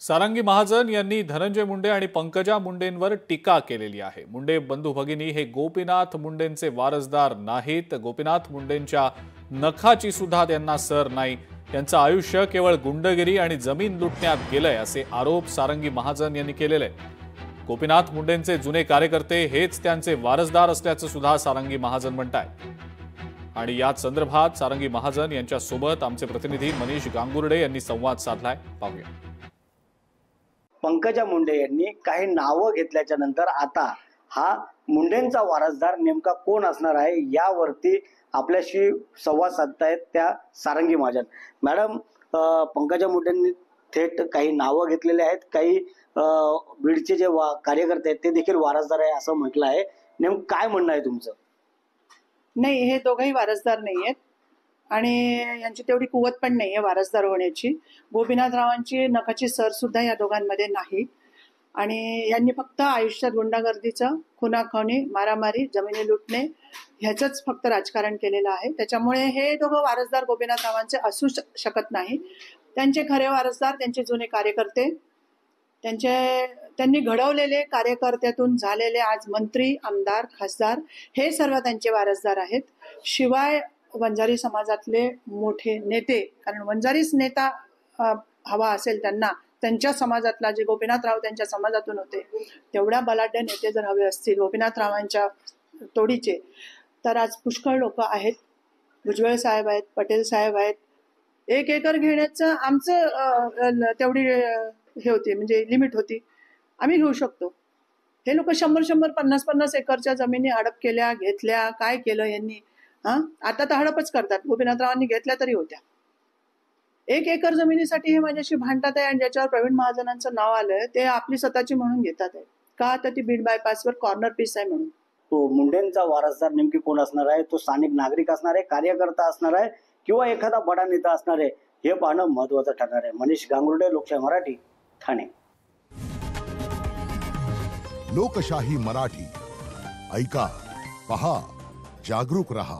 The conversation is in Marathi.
सारंगी महाजन यांनी धनंजय मुंडे आणि पंकजा मुंडेंवर टीका केलेली आहे। मुंडे बंधू भगिनी हे गोपीनाथ मुंडेंचे वारसदार नाहीत। गोपीनाथ मुंडेंच्या नखाची सुद्धा त्यांना सर नाही। त्यांचं आयुष्य केवळ गुंडगिरी आणि जमीन लुटण्यात गेलंय असे आरोप सारंगी महाजन यांनी केलेले। गोपीनाथ मुंडेंचे जुने कार्यकर्ते हेच त्यांचे वारसदार असल्याचं सुद्धा सारंगी महाजन म्हणतात। आणि याच संदर्भात सारंगी महाजन यांच्या सोबत आमचे प्रतिनिधी मनीष गांगुर्डे यांनी संवाद साधलाय, पाहूया। पंकजा मुंडे यांनी काही नावं घेतल्याच्या नंतर आता हा मुंडेंचा वारसदार नेमका कोण असणार आहे यावरती आपल्याशी संवाद साधतायत त्या सारंगी महाजन मॅडम। पंकजा मुंडेंनी थेट काही नावं घेतलेले आहेत, काही बीडचे जे कार्यकर्ते आहेत ते देखील वारसदार आहे असं म्हटलं आहे। नेमकं काय म्हणणं आहे तुमचं? नाही, हे दोघंही वारसदार नाहीयेत आणि यांची तेवढी कुवत पण नाहीये वारसदार होण्याची। गोपीनाथरावांची नखाची सर सुद्धा या दोघांमध्ये नाही आणि यांनी फक्त आयुष्यात गुंडागर्दीचं, खुनाखोनी, मारामारी, जमिनी लुटणे ह्याचंच फक्त राजकारण केलेलं आहे। त्याच्यामुळे हे दोघं वारसदार गोपीनाथरावांचे असू शकत नाही। त्यांचे खरे वारसदार त्यांचे जुने कार्यकर्ते, त्यांनी घडवलेले, कार्यकर्त्यातून झालेले आज मंत्री, आमदार, खासदार हे सर्व त्यांचे वारसदार आहेत। शिवाय वंजारी समाजातले मोठे नेते, कारण वंजारीच नेता हवा असेल त्यांना, त्यांच्या समाजातला जे गोपीनाथराव त्यांच्या समाजातून होते तेवढ्या बलाढ्य नेते जर हवे असतील गोपीनाथरावांच्या तोडीचे, तर आज पुष्कळ लोक आहेत। भुजबळ साहेब आहेत, पटेल साहेब आहेत। 1 एकर घेण्याचं आमचं तेवढी हे होती, म्हणजे लिमिट होती, आम्ही घेऊ शकतो। हे लोक 100-100, 50-50 एकरच्या जमिनी हडप केल्या, घेतल्या, काय केलं यांनी? आता तर हडपच करतात। गोपीनाथरावांनी घेतल्या तरी होत्या। 1 एकर जमिनीसाठी हे माझ्याशी भांडतात आहे आणि ज्याच्यावर प्रवीण महाजनांचं नाव आलंय ते आपली स्वतःची म्हणून घेतात आहे का? तर ती बीड बायपासवर कॉर्नर पीस आहे म्हणून। तो मुंडेंचा वारसदार नेमकी कोण असणार आहे? तो स्थानिक नागरिक असणार आहे, कार्यकर्ता असणार आहे, किंवा एखादा बडा नेता असणार आहे? हे पाहणं महत्वाचं ठरणार आहे। मनीष गांगुर्डे, लोकशाही मराठी, ठाणे। लोकशाही मराठी, ऐका, पहा, जागरूक रहा।